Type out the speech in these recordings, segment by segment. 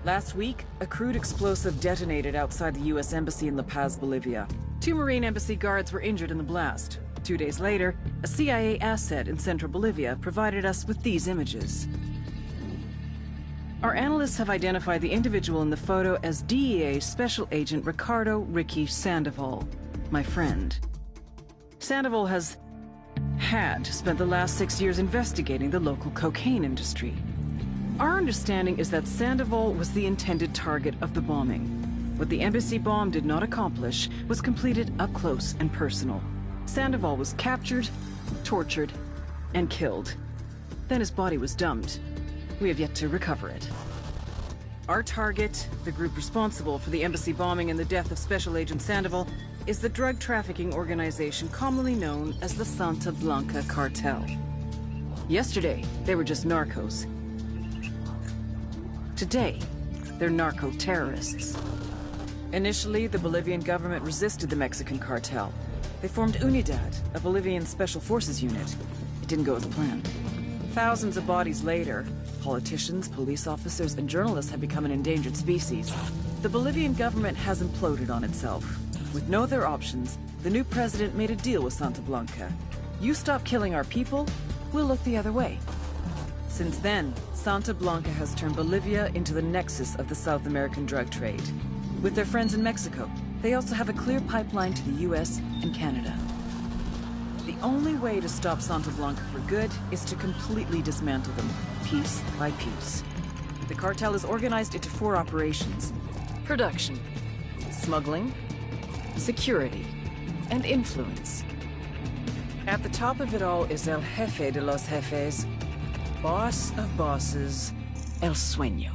Last week, a crude explosive detonated outside the U.S. Embassy in La Paz, Bolivia. 2 Marine Embassy guards were injured in the blast. 2 days later, a CIA asset in central Bolivia provided us with these images. Our analysts have identified the individual in the photo as DEA Special Agent Ricardo Ricky Sandoval, my friend. Sandoval had spent the last 6 years investigating the local cocaine industry. Our understanding is that Sandoval was the intended target of the bombing. What the embassy bomb did not accomplish was completed up close and personal. Sandoval was captured, tortured, and killed. Then his body was dumped. We have yet to recover it. Our target, the group responsible for the embassy bombing and the death of Special Agent Sandoval, is the drug trafficking organization commonly known as the Santa Blanca Cartel. Yesterday, they were just narcos. Today, they're narco-terrorists. Initially, the Bolivian government resisted the Mexican cartel. They formed UNIDAD, a Bolivian special forces unit. It didn't go as planned. Thousands of bodies later, politicians, police officers, and journalists have become an endangered species. The Bolivian government has imploded on itself. With no other options, the new president made a deal with Santa Blanca. You stop killing our people, we'll look the other way. Since then, Santa Blanca has turned Bolivia into the nexus of the South American drug trade. With their friends in Mexico, they also have a clear pipeline to the US and Canada. The only way to stop Santa Blanca for good is to completely dismantle them, piece by piece. The cartel is organized into 4 operations: production, smuggling, security, and influence. At the top of it all is El Jefe de los Jefes, boss of bosses, El Sueño.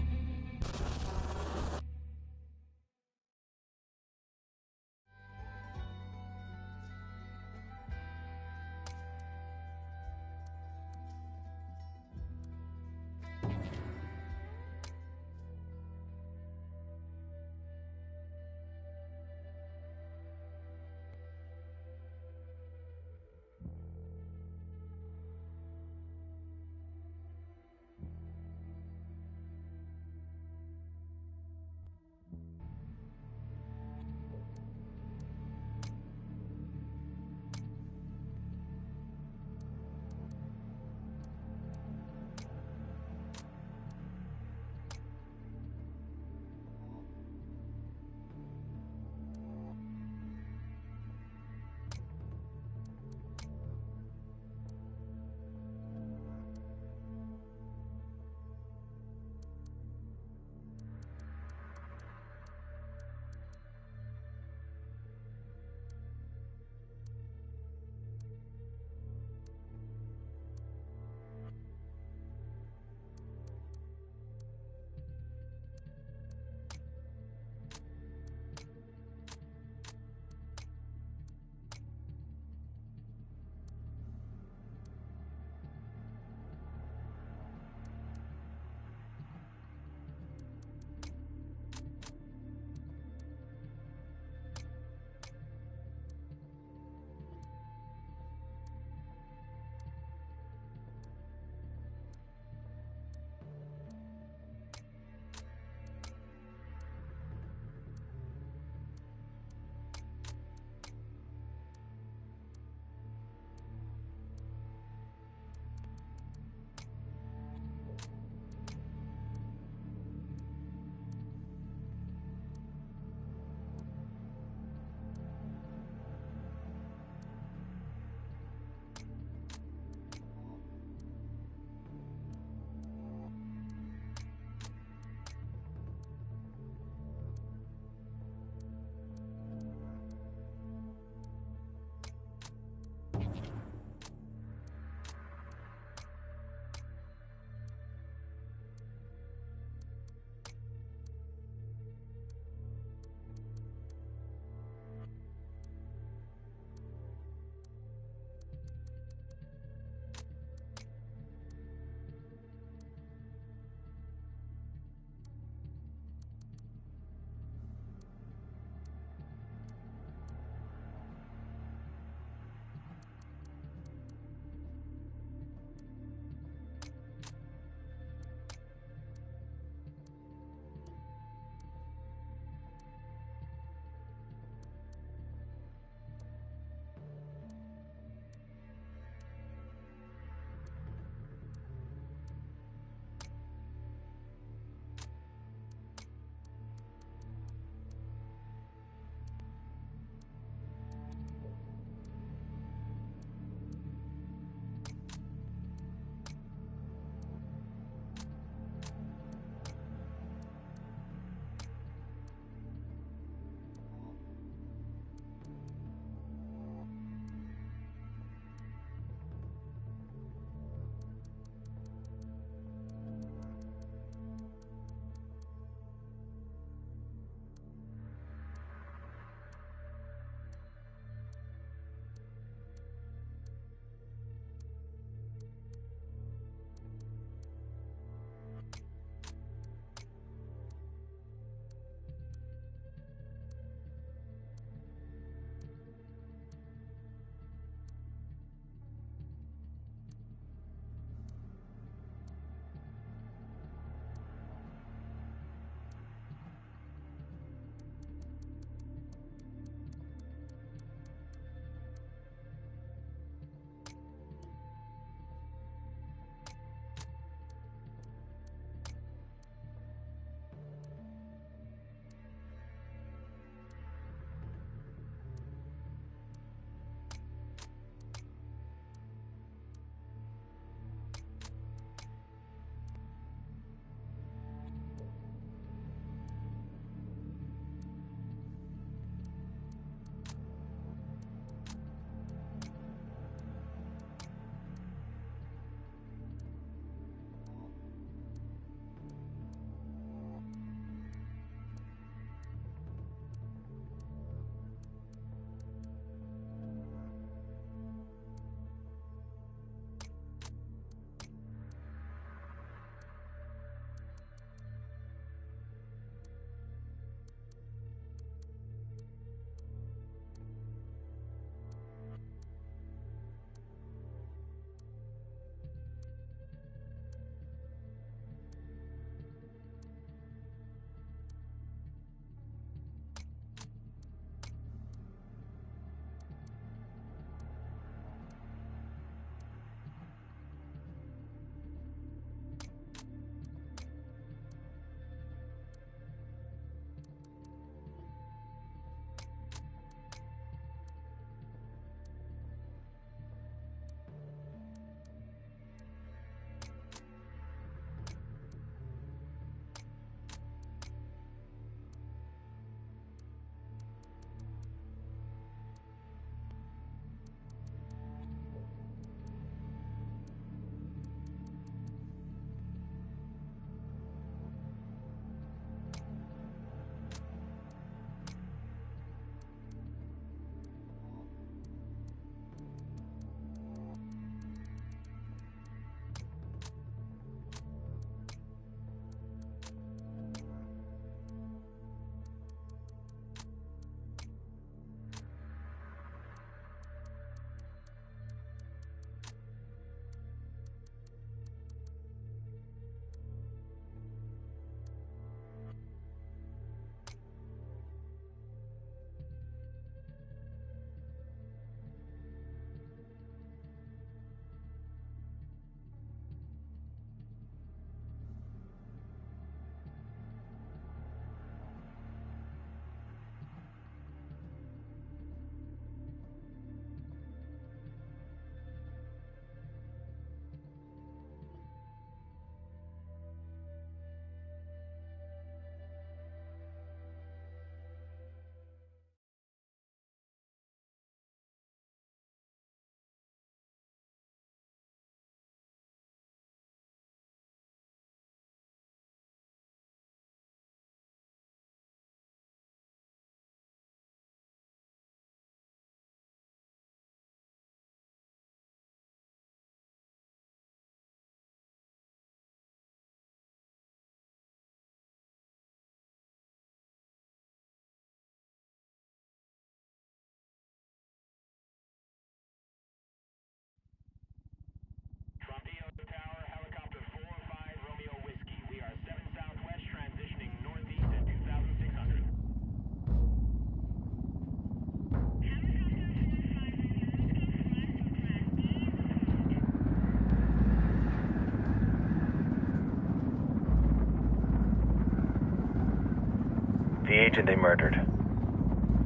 The agent they murdered.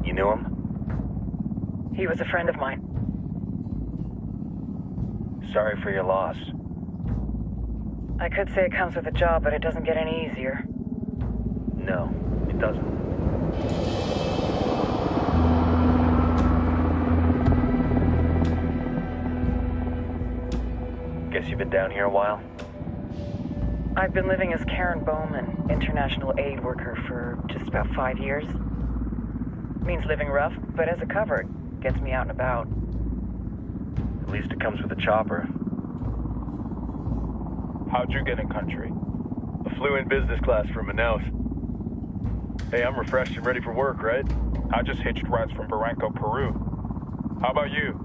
You knew him? He was a friend of mine. Sorry for your loss. I could say it comes with a job, but it doesn't get any easier. No, it doesn't. Guess you've been down here a while? I've been living as Karen Bowman, international aid worker, for just about 5 years. Means living rough, but as a cover, it gets me out and about. At least it comes with a chopper. How'd you get in country? I flew in business class from Manaus. Hey, I'm refreshed and ready for work, right? I just hitched rides from Barranco, Peru. How about you?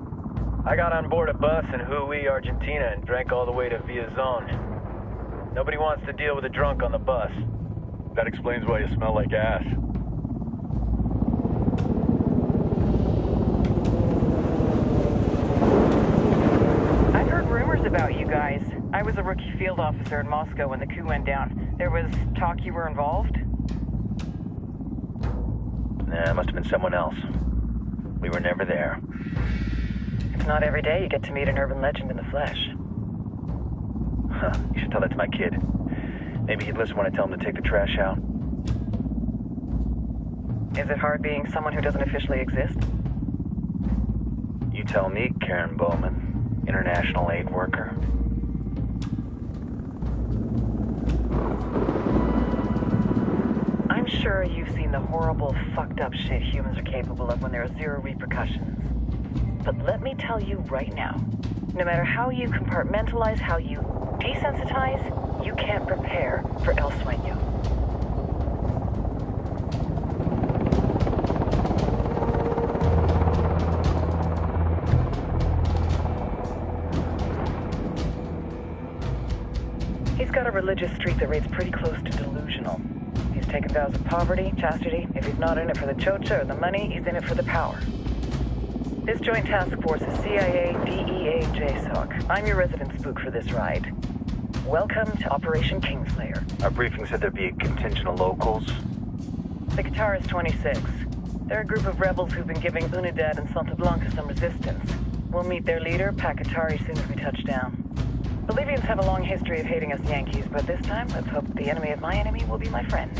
I got on board a bus in Hui, Argentina, and drank all the way to Villazon. Nobody wants to deal with a drunk on the bus. That explains why you smell like ass. I've heard rumors about you guys. I was a rookie field officer in Moscow when the coup went down. There was talk you were involved? Nah, it must have been someone else. We were never there. It's not every day you get to meet an urban legend in the flesh. Huh, you should tell that to my kid. Maybe he'd listen when I tell him to take the trash out. Is it hard being someone who doesn't officially exist? You tell me, Karen Bowman, international aid worker. I'm sure you've seen the horrible, fucked up shit humans are capable of when there are zero repercussions. But let me tell you right now, no matter how you compartmentalize, how you desensitize, you can't prepare for El Sueño. He's got a religious streak that rates pretty close to delusional. He's taken vows of poverty, chastity. If he's not in it for the chocha or the money, he's in it for the power. This joint task force is CIA, DEA, JSOC. I'm your resident spook for this ride. Welcome to Operation Kingslayer. Our briefing said there'd be a contingent of locals. The Qatar is 26. They're a group of rebels who've been giving Unidad and Santa Blanca some resistance. We'll meet their leader, Pakatari, as soon as we touch down. Bolivians have a long history of hating us Yankees, but this time, let's hope the enemy of my enemy will be my friend.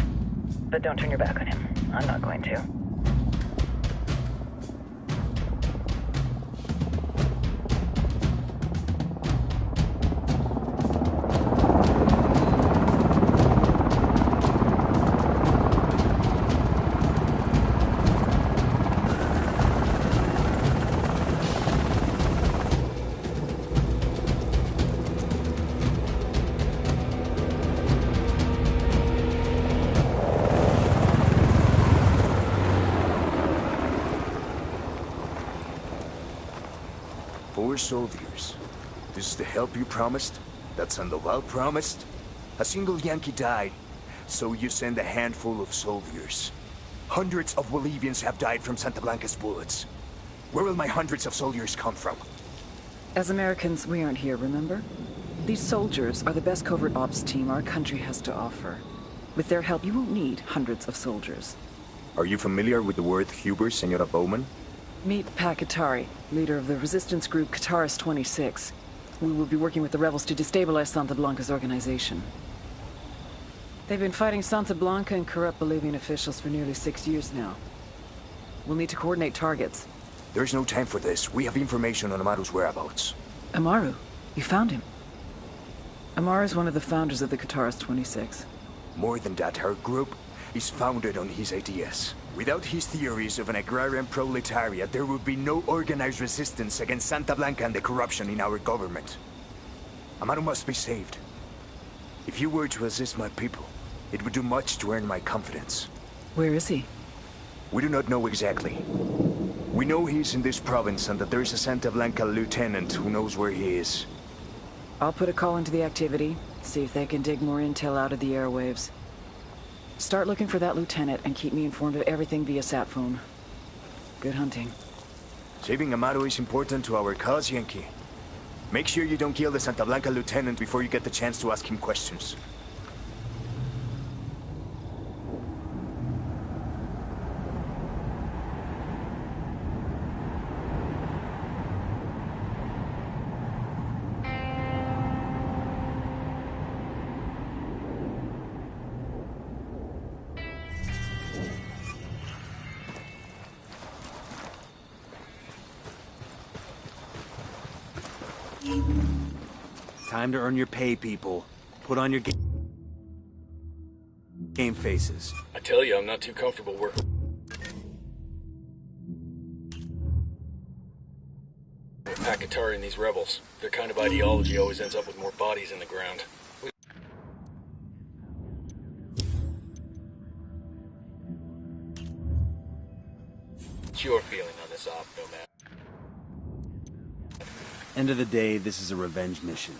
But don't turn your back on him. I'm not going to. Soldiers. This is the help you promised? That Sandoval promised? A single Yankee died, so you send a handful of soldiers. Hundreds of Bolivians have died from Santa Blanca's bullets. Where will my hundreds of soldiers come from? As Americans, we aren't here, remember? These soldiers are the best covert ops team our country has to offer. With their help, you won't need hundreds of soldiers. Are you familiar with the word Huber, Senora Bowman? Meet Pakatari, leader of the resistance group Qatar's 26. We will be working with the rebels to destabilize Santa Blanca's organization. They've been fighting Santa Blanca and corrupt Bolivian officials for nearly 6 years now. We'll need to coordinate targets. There's no time for this. We have information on Amaru's whereabouts. Amaru? You found him? Amaru is one of the founders of the Qatar's 26. More than that, her group is founded on his ideas. Without his theories of an agrarian proletariat, there would be no organized resistance against Santa Blanca and the corruption in our government. Amaru must be saved. If you were to assist my people, it would do much to earn my confidence. Where is he? We do not know exactly. We know he's in this province and that there is a Santa Blanca lieutenant who knows where he is. I'll put a call into the activity, see if they can dig more intel out of the airwaves. Start looking for that lieutenant and keep me informed of everything via sat phone. Good hunting. Saving Amaru is important to our cause, Yankee. Make sure you don't kill the Santa Blanca lieutenant before you get the chance to ask him questions. Time to earn your pay, people. Put on your game faces. I tell you, I'm not too comfortable working with Pakatari and these rebels. Their kind of ideology always ends up with more bodies in the ground. What's your feeling on this op, Nomad? End of the day, this is a revenge mission.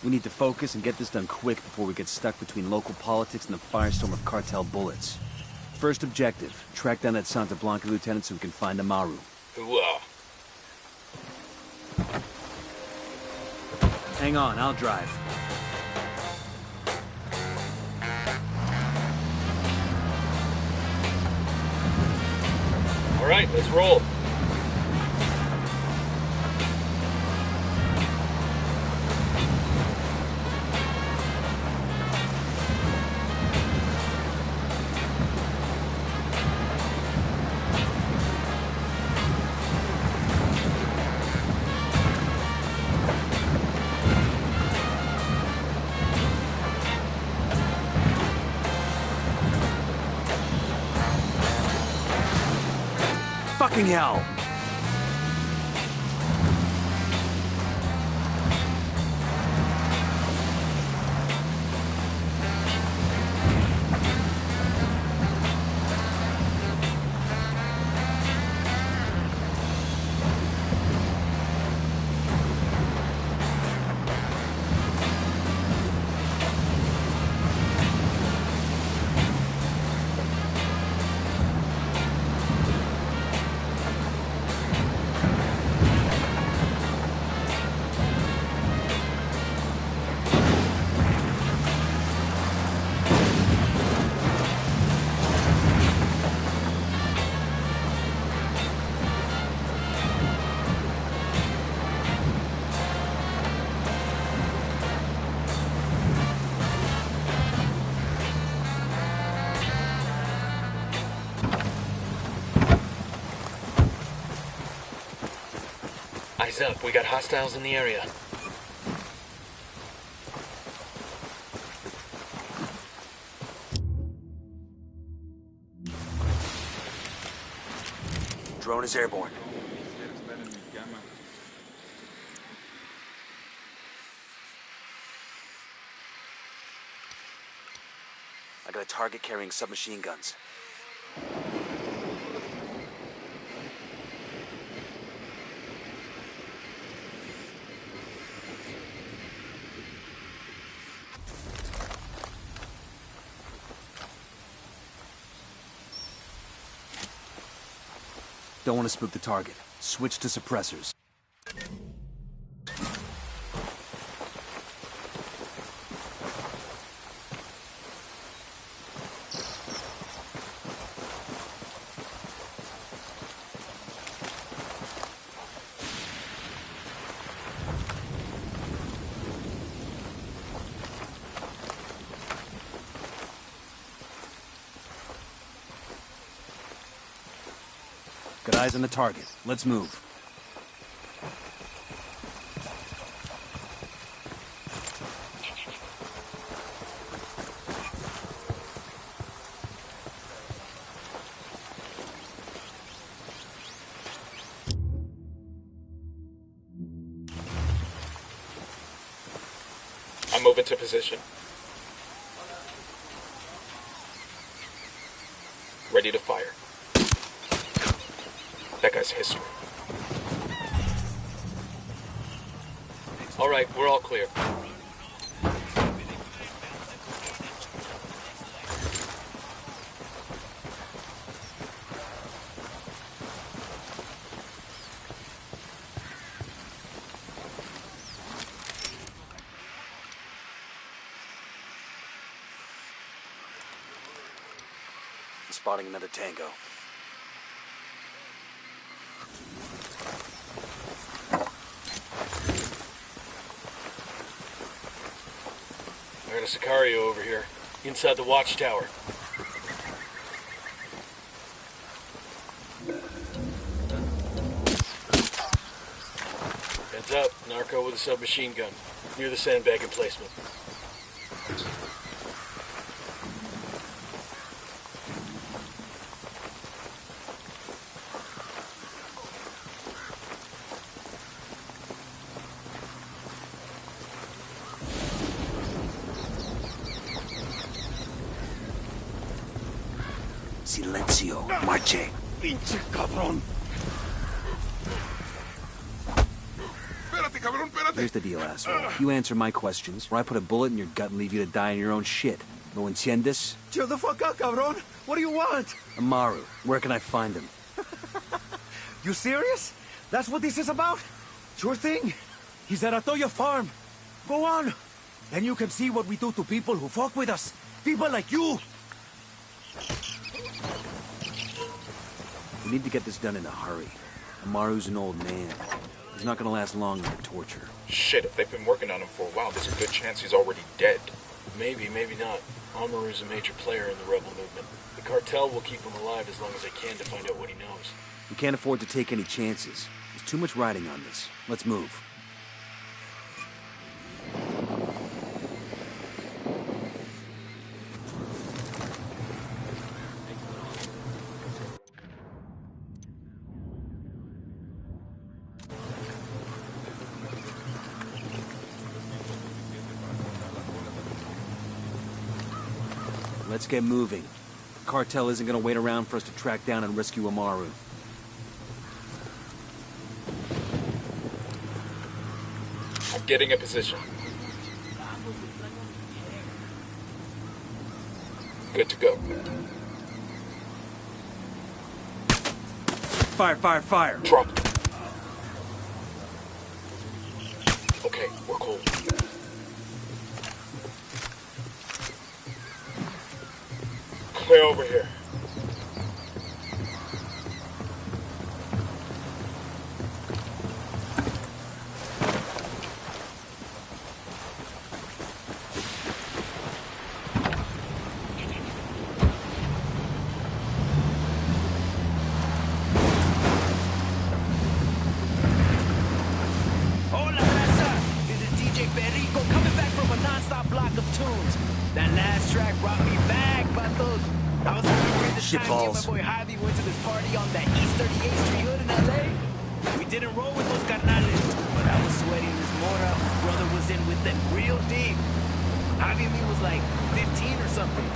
We need to focus and get this done quick before we get stuck between local politics and the firestorm of cartel bullets. First objective, track down that Santa Blanca lieutenant so we can find Amaru. Hooah. Hang on, I'll drive. All right, let's roll. Fucking hell! Eyes up, we got hostiles in the area. Drone is airborne. I got a target carrying submachine guns. Don't want to spook the target. Switch to suppressors. Got eyes on the target. Let's move. I'm moving to position. Ready to fire. That guy's history. All right, we're all clear. Spotting another tango. I got a Sicario over here, inside the watchtower. Heads up, narco with a submachine gun. Near the sandbag emplacement. Silencio, marche. Pinche cabrón. Espérate, cabrón, espérate. Here's the deal, asshole. You answer my questions, or I put a bullet in your gut and leave you to die in your own shit. No entiendes? Chill the fuck out, cabrón. What do you want? Amaru, where can I find him? You serious? That's what this is about? Sure thing. He's at Atoya Farm. Go on. Then you can see what we do to people who fuck with us. People like you. We need to get this done in a hurry. Amaru's an old man. He's not gonna last long under torture. Shit, if they've been working on him for a while, there's a good chance he's already dead. Maybe, maybe not. Amaru's a major player in the rebel movement. The cartel will keep him alive as long as they can to find out what he knows. We can't afford to take any chances. There's too much riding on this. Let's move. Let's get moving. The cartel isn't gonna wait around for us to track down and rescue Amaru. I'm getting a position. Good to go. Fire, fire, fire! Dropped. Okay, we're cool. Clear over here. Hola, raza! This is DJ Perico coming back from a non-stop block of tunes. That last track brought me back, vatos. I was having a great Shit time. Me and balls. my boy Javi went to this party on that East 38th Street hood in LA. We didn't roll with those carnales, but I was sweating this mora whose brother was in with them real deep. Javi and me was like 15 or something,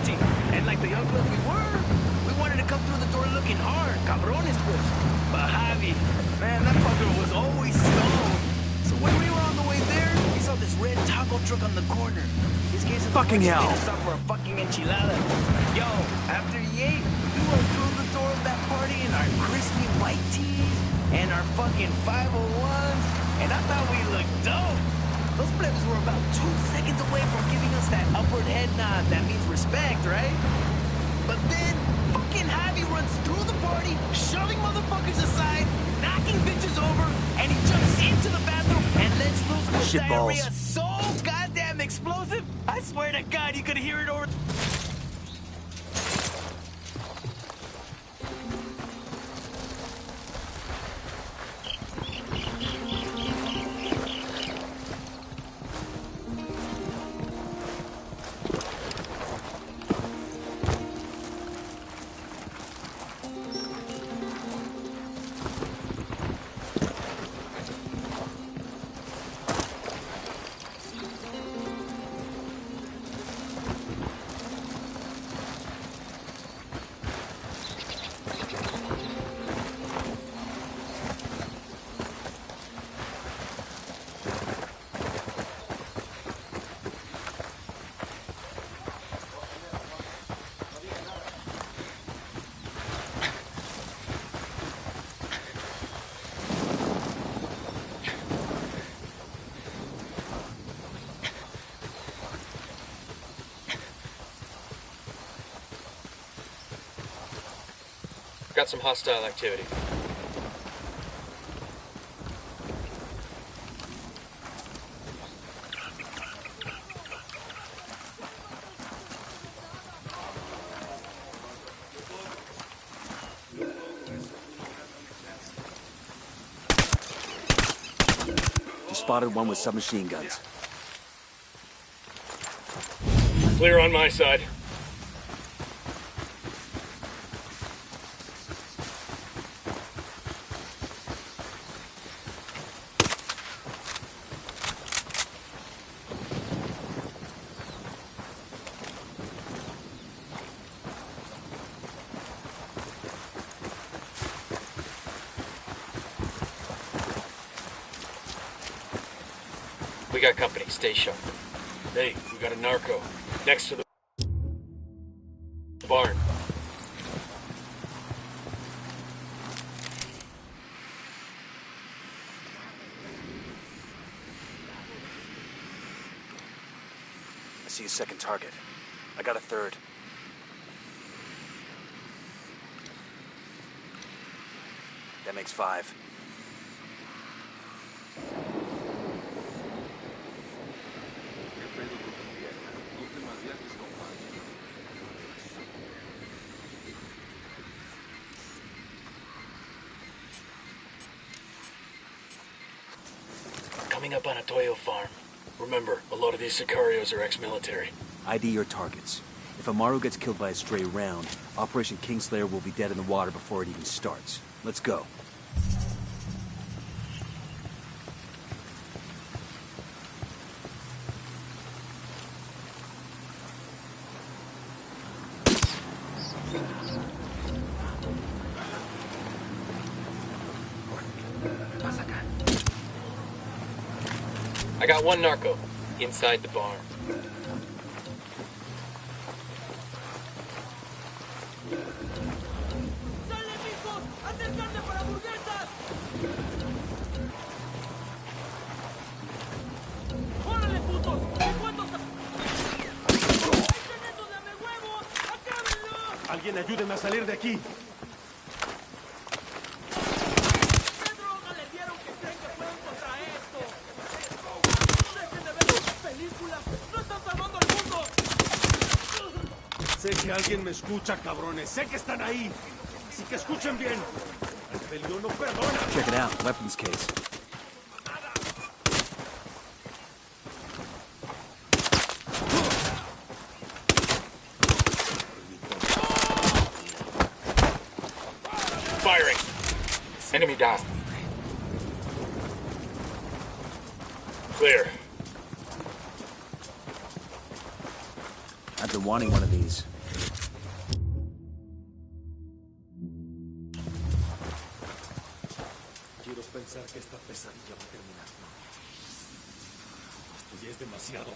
14. And like the young blood we were, we wanted to come through the door looking hard, cabrones pues. But Javi, man, that fucker was always stoned. So when we were on the way there, we saw this red taco truck on the corner. His case of Fucking hell. Stop for a fucking enchilada. Yo, after he ate, we rolled through the door of that party in our crispy white tees and our fucking 501s, and I thought we looked dope. Those plebs were about 2 seconds away from giving us that upward head nod that means respect, right? But then, fucking Javi runs through the party, shoving motherfuckers aside, knocking bitches over, and he jumps into the bathroom and lets loose with Shit balls. diarrhea so goddamn explosive, I swear to God you could hear it over... Got some hostile activity. spotted one with submachine guns. Clear on my side. We got company. Stay sharp. Hey, we got a narco. Next to the barn. I see a second target. I got a third. That makes 5. Coming up on a Toyo farm. Remember, a lot of these sicarios are ex-military. ID your targets. If Amaru gets killed by a stray round, Operation Kingslayer will be dead in the water before it even starts. Let's go. I got one narco inside the barn. Alguien ayúdeme a salir de aquí. Sé que alguien me escucha, cabrones. Sé que están ahí. Así que escuchen bien. El peleón no perdona. Check it out. Weapons case. Firing. Enemy down. Clear. I've been wanting one of these. Quiero pensar que esta pesadilla va a terminar. Esto ya es demasiado.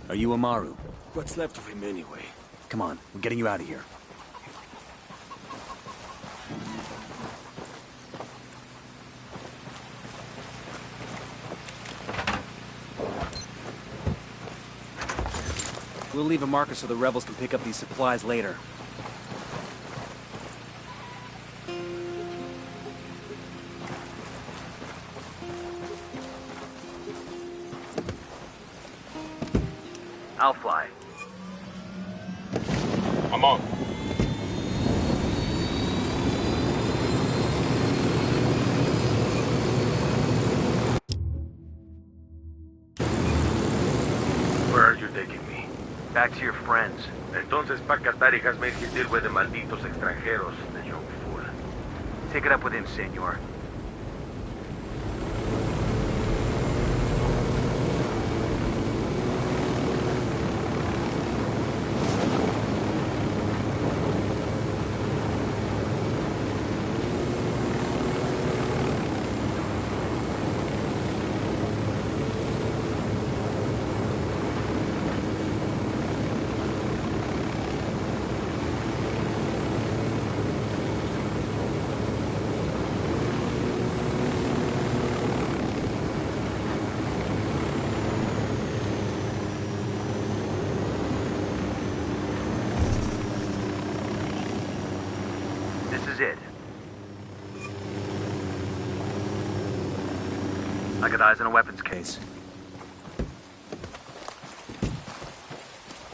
Are you Amaru? What's left of him anyway? Come on, we're getting you out of here. We'll leave a marker so the rebels can pick up these supplies later. I'll fly. I'm on. Where are you taking me? Back to your friends. Entonces, Pacatari has made his deal with the malditos extranjeros, the young fool. Take it up with him, senor. This is it. I got eyes on a weapons case.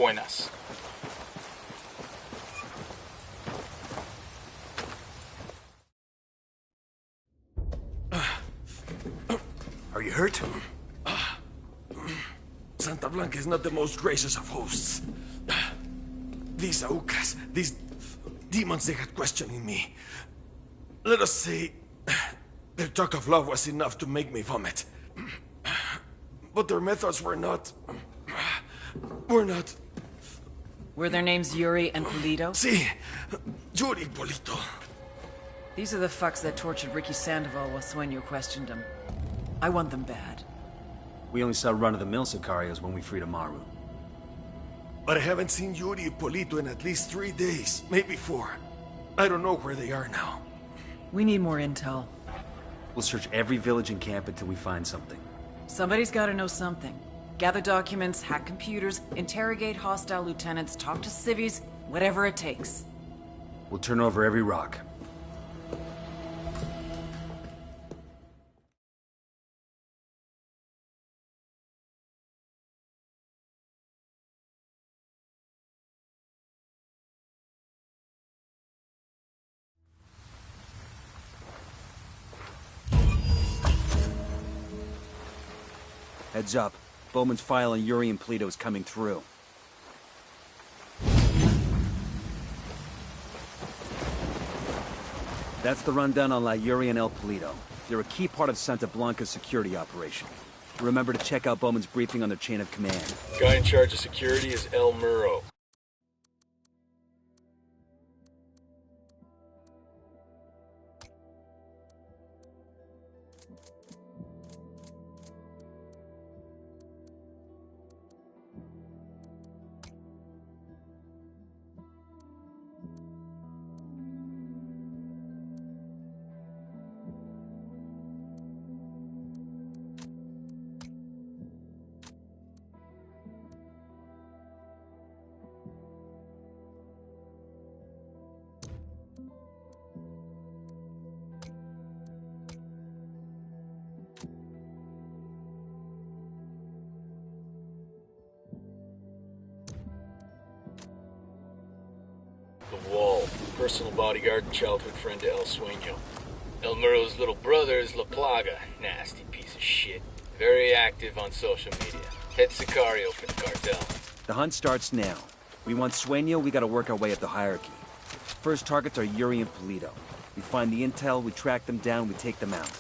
Buenas. Are you hurt? Santa Blanca is not the most gracious of hosts. These Aucas, these demons they had questioning me. Let us say, their talk of love was enough to make me vomit. But their methods were not... Were their names Yuri and Polito? Sí, Yuri Polito. These are the fucks that tortured Ricky Sandoval while Sueño questioned him. I want them bad. We only saw run-of-the-mill Sicarios when we freed Amaru. But I haven't seen Yuri and Polito in at least 3 days, maybe 4. I don't know where they are now. We need more intel. We'll search every village and camp until we find something. Somebody's gotta know something. Gather documents, hack computers, interrogate hostile lieutenants, talk to civvies, whatever it takes. We'll turn over every rock. Heads up. Bowman's file on Yuri and Polito is coming through. That's the rundown on La Yuri and El Polito. They're a key part of Santa Blanca's security operation. Remember to check out Bowman's briefing on their chain of command. Guy in charge of security is El Muro. The Wall, personal bodyguard and childhood friend to El Sueño. El Muro's little brother is La Plaga, nasty piece of shit. Very active on social media. Head Sicario for the cartel. The hunt starts now. We want Sueño, we gotta work our way up the hierarchy. First targets are Yuri and Polito. We find the intel, we track them down, we take them out.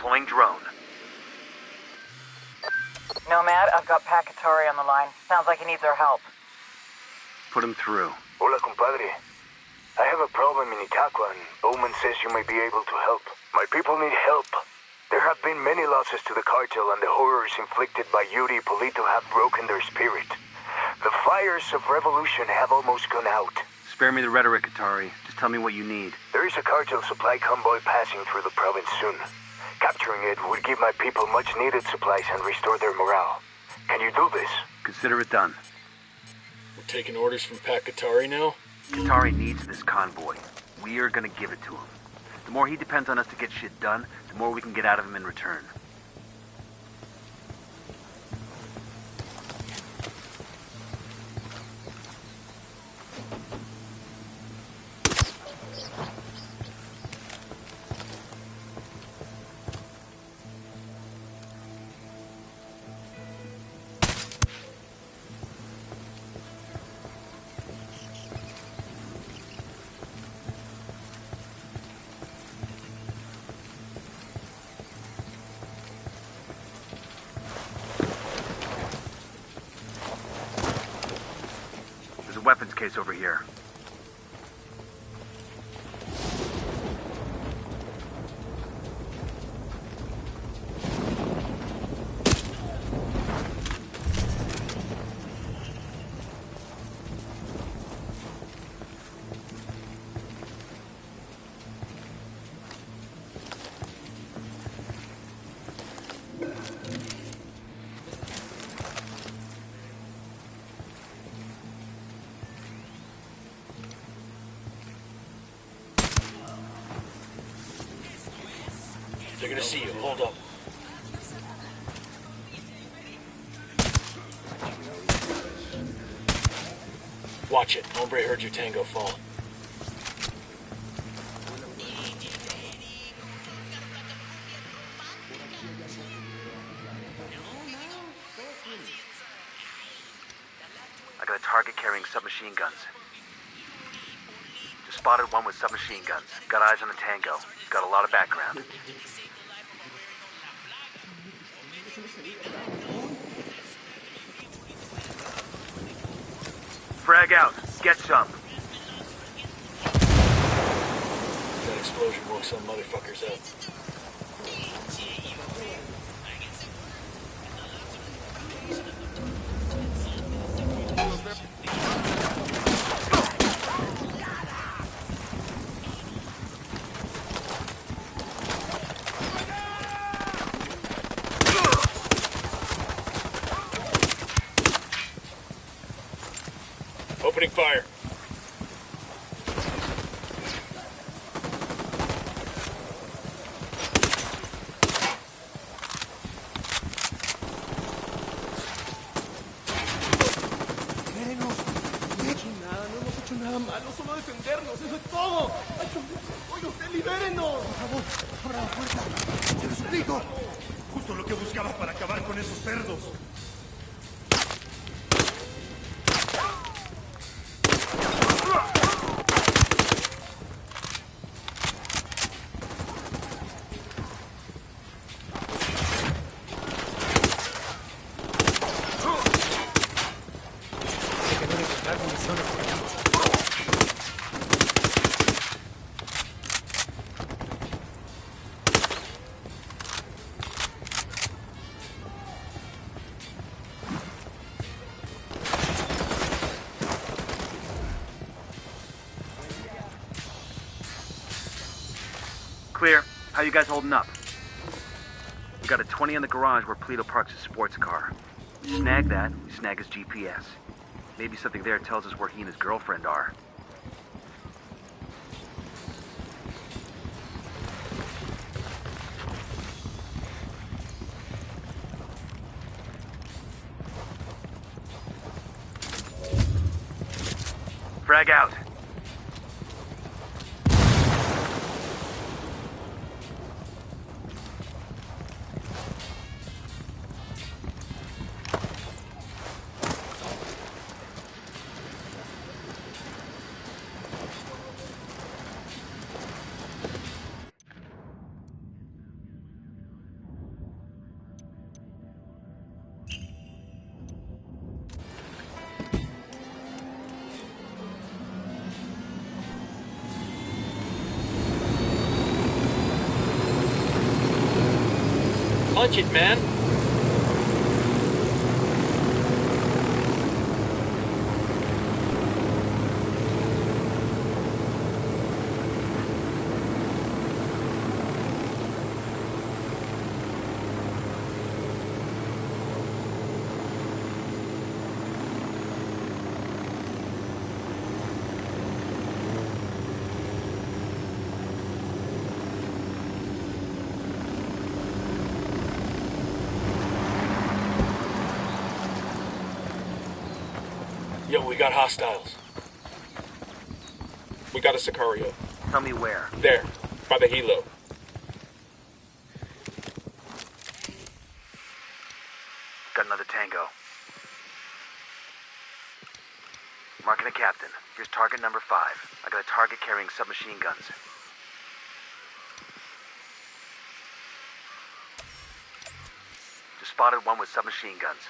Deploying drone. Nomad, I've got Pakatari on the line. Sounds like he needs our help. Put him through. Hola, compadre. I have a problem in Itaqua, and Bowman says you may be able to help. My people need help. There have been many losses to the cartel, and the horrors inflicted by Yuri Polito have broken their spirit. The fires of revolution have almost gone out. Spare me the rhetoric, Atari. Just tell me what you need. There is a cartel supply convoy passing through the province soon. Capturing it would give my people much-needed supplies and restore their morale. Can you do this? Consider it done. We're taking orders from Pakatari now? Katari needs this convoy. We are gonna give it to him. The more he depends on us to get shit done, the more we can get out of him in return. Weapons case over here. They're gonna see you. Hold up. Watch it. Hombre heard your tango fall. I got a target carrying submachine guns. Just spotted one with submachine guns. Got eyes on the tango. Got a lot of background. Frag out. Get some. That explosion woke some motherfuckers up. Opening fire. Nada malo, solo defendernos, eso es todo. Oye, usted libérenos. Por favor, abra la puerta. Te lo explico. Justo lo que buscaba para acabar con esos cerdos. Clear. How you guys holding up? We got a 20 in the garage where Polito parks his sports car. We snag that, we snag his GPS. Maybe something there tells us where he and his girlfriend are. Frag out. Punch it, man. Yo, we got hostiles. We got a Sicario. Tell me where. There, by the helo. Got another tango. Marking a captain. Here's target number 5. I got a target carrying submachine guns. Just spotted one with submachine guns.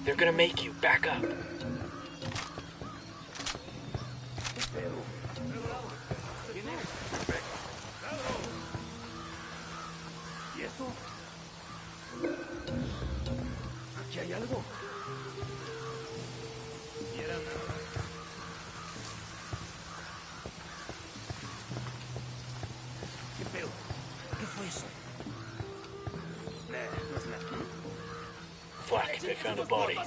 They're gonna make you back up. Aquí hay algo. ¿Qué pedo? ¿Qué fue eso? No es nada. Fuck, they found a body.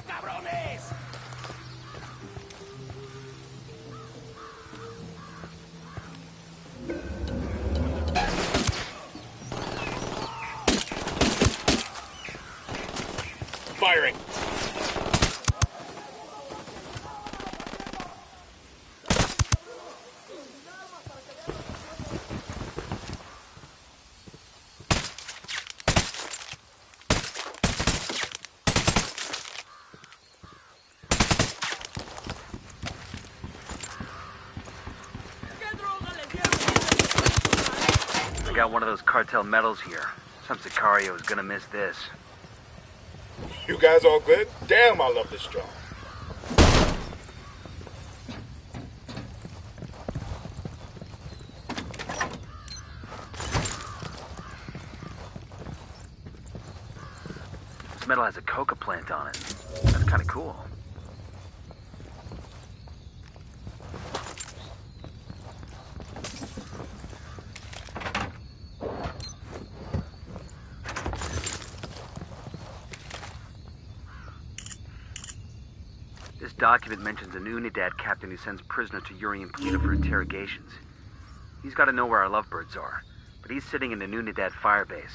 Firing. I got one of those cartel medals here. Some Sicario is gonna miss this. You guys all good? Damn, I love this job. This medal has a coca plant on it. That's kind of cool. This document mentions an Unidad captain who sends prisoners to Yuri and Polito for interrogations. He's got to know where our lovebirds are, but he's sitting in an Unidad firebase.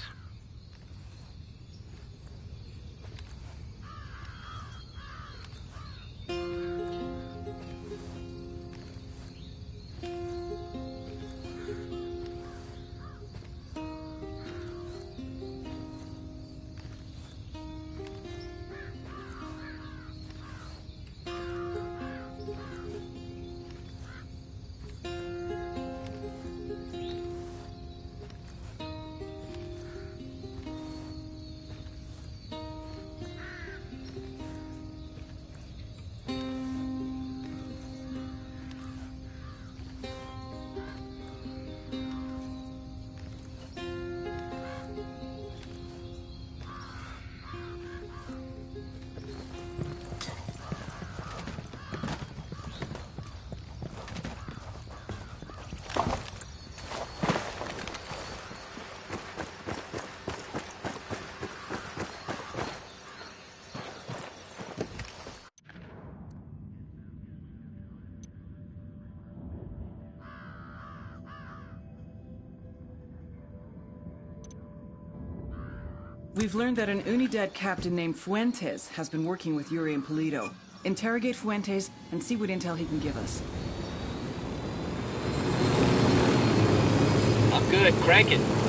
We've learned that an Unidad captain named Fuentes has been working with Yuri and Polito. Interrogate Fuentes and see what intel he can give us. I'm good. Crank it.